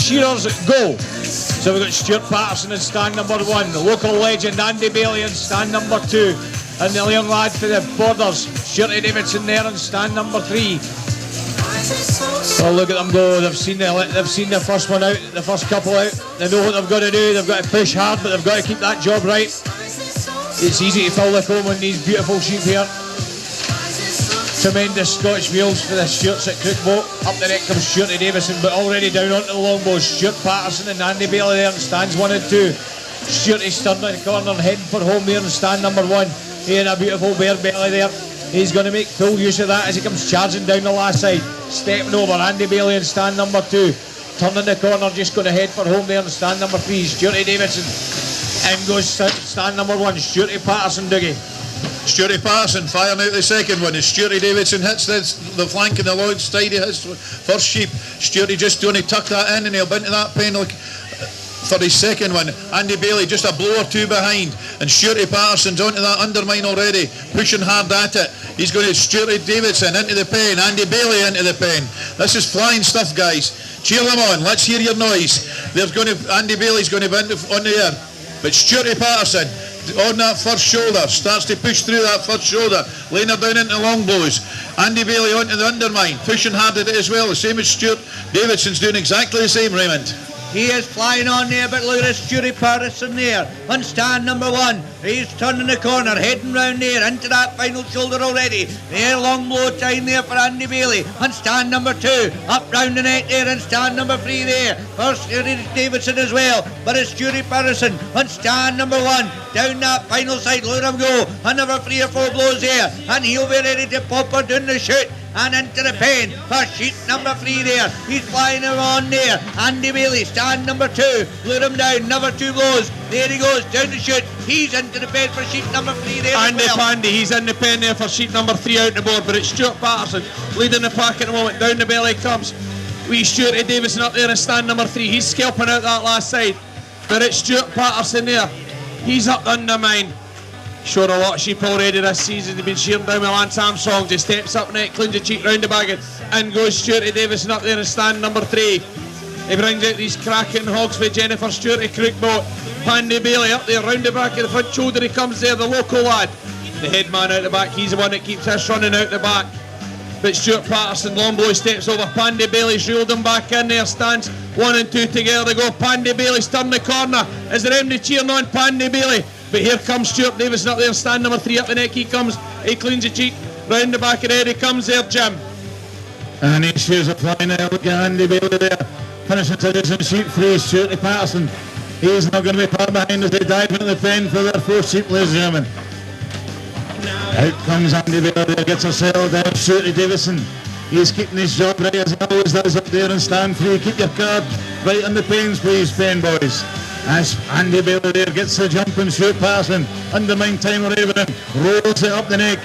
shearers go. So we've got Stuart Paterson in stand number 1, the local legend Andy Baillie in stand number 2, and the young lad for the Borders, Stuart Davidson there in stand number 3. Oh, look at them go. They've seen the first one out, the first couple out. They know what they've got to do. They've got to push hard, but they've got to keep that job right. It's easy to fill the comb on these beautiful sheep here. Tremendous Scottish wheels for the Stuarts at Crookboat. Up the neck comes Stuart Davidson, but already down onto the longbows. Stuart Paterson and Andy Baillie there in stands 1 and 2. Stuart Stern in the corner, heading for home there in stand number 1. He had a beautiful bare belly there. He's going to make full use of that as he comes charging down the last side. Stepping over, Andy Baillie in stand number 2. Turning the corner, just going to head for home there in stand number 3. Stuart Davidson. In goes stand number 1, Stuart Paterson, Dougie. Stuart Paterson firing out the second one as Stuart Davidson hits the flank of the Lloyd side of his first sheep. Stuart just going to tuck that in and he'll be into that pen for his second one. Andy Baillie just a blow or two behind, and Stuart Paterson's onto that undermine already, pushing hard at it. He's going to Stuart Davidson into the pen, Andy Baillie into the pen. This is flying stuff, guys. Cheer them on, let's hear your noise. Andy Baillie's going to be on the air, but Stuart Paterson on that first shoulder starts to push through that first shoulder, laying her down into long blows. Andy Baillie onto the undermine, pushing hard at it as well, the same as Stuart Davidson's doing exactly the same, Raymond. He is flying on there, but look at Stuart Paterson there on stand number 1. He's turning the corner, heading round there into that final shoulder already. There, long blow time there for Andy Baillie on stand number 2. Up round the neck there and stand number 3 there. First Davidson as well, but it's Stuart Paterson on stand number 1. Down that final side, let him go. Another 3 or 4 blows there, and he'll be ready to pop her down the chute and into the pen for sheep number 3 there. He's flying around there. Andy Baillie, stand number 2. Let him down, another 2 blows. There he goes, down the chute. He's into the pen for sheep number 3 there. Andy as well. Pandy, he's in the pen there for sheep number 3 out the board, but it's Stuart Paterson leading the pack at the moment. Down the belly comes wee Stuart Davidson up there in stand number 3. He's scalping out that last side, but it's Stuart Paterson there. He's up under mine. Showed a lot of sheep already this season. They've been shearing down with Lance Armstrong. Just steps up neck, cleans the cheek round the baggage, and goes Stuart Davidson up there in stand number 3. He brings out these cracking hogs for Jennifer Stewart of Crookboat. Andy Baillie up there round the back of the front shoulder. He comes there, the local lad. The head man out the back, he's the one that keeps this running out the back. But Stuart Paterson, long blow, steps over. Pandy Bailey's reeled him back in there. Stands 1 and 2 together. They go. Pandy Bailey's turned the corner. Is there anybody cheering on Pandy Baillie? But here comes Stuart Davidson up there, stand number 3 up the neck. He comes, he cleans the cheek, round the back of the head. He comes there, Jim. And he shears a flying there. Look at Andy Baillie there, finishing to sheep 3. Stuart Paterson, he's not going to be far behind as they dive into the pen for their 4th sheep, ladies and gentlemen. Out comes Andy Baillie there, gets herself down. Stuart Davidson, he's keeping his job right as he always does up there in stand 3. Keep your card right on the pens, please, pen boys. As Andy Baillie there gets the jump, and Stuart Paterson, undermine time or even rolls it up the neck.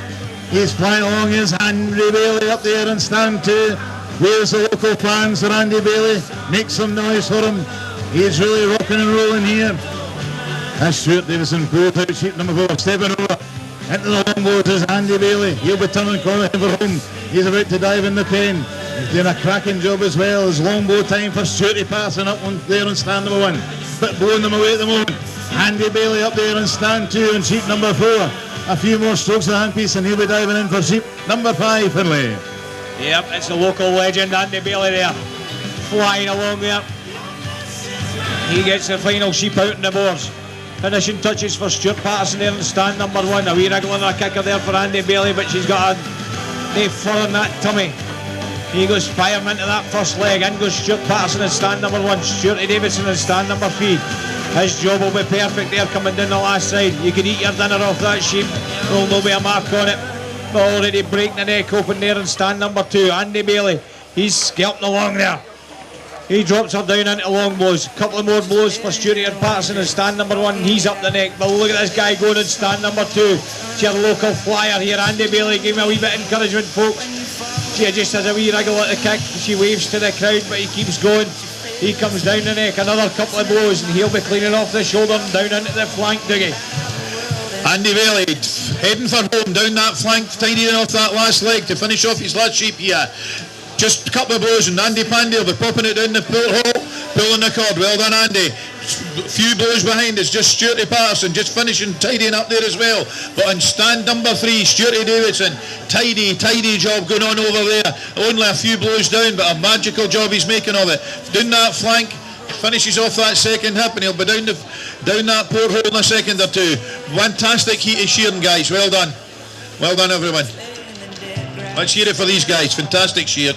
He's flying along, his Andy Baillie up there in stand 2. Where's the local plans for Andy Baillie? Make some noise for him. He's really rocking and rolling here. As Stuart Davidson pulls out sheep number 4, stepping over into the longbows is Andy Baillie. He'll be turning corner for home. He's about to dive in the pen. He's doing a cracking job as well. His longbow time for Stuart Paterson up there on stand number 1. But blowing them away at the moment. Andy Baillie up there in stand 2 and sheep number 4. A few more strokes of the handpiece and he'll be diving in for sheep number 5, Finlay. Yep, it's the local legend Andy Baillie there, flying along there. He gets the final sheep out in the boards. Finishing touches for Stuart Paterson there in stand number 1. A wee wriggle and a kicker there for Andy Baillie, but she's got a fur in that tummy. He goes firing into that first leg. In goes Stuart Paterson in stand number 1. Stuart Davidson in stand number 3. His job will be perfect there coming down the last side. You can eat your dinner off that sheep. There'll no be a mark on it. But already breaking the neck open there in stand number 2. Andy Baillie, he's scalping along there. He drops her down into long blows. Couple of more blows for Stuart Paterson in stand number 1. He's up the neck. But look at this guy going in stand number 2. It's your local flyer here. Andy Baillie, give him a wee bit of encouragement, folks. She just has a wee wriggle at the kick. She waves to the crowd, but he keeps going. He comes down the neck, another couple of blows, and he'll be cleaning off the shoulder and down into the flank, Dougie. Andy Baillie heading for home, down that flank, tidying off that last leg to finish off his last sheep here. Just a couple of blows and Andy Pandy will be popping it down the porthole. Pulling the cord, well done Andy. Few blows behind, it's just Stuart Paterson just finishing, tidying up there as well. But on stand number 3, Stuart Davidson, tidy job going on over there. Only a few blows down, but a magical job he's making of it. Down that flank, finishes off that second hip, and he'll be down that porthole in a second or two. Fantastic heat of shearing, guys. Well done everyone. Let's hear it for these guys. Fantastic sheared.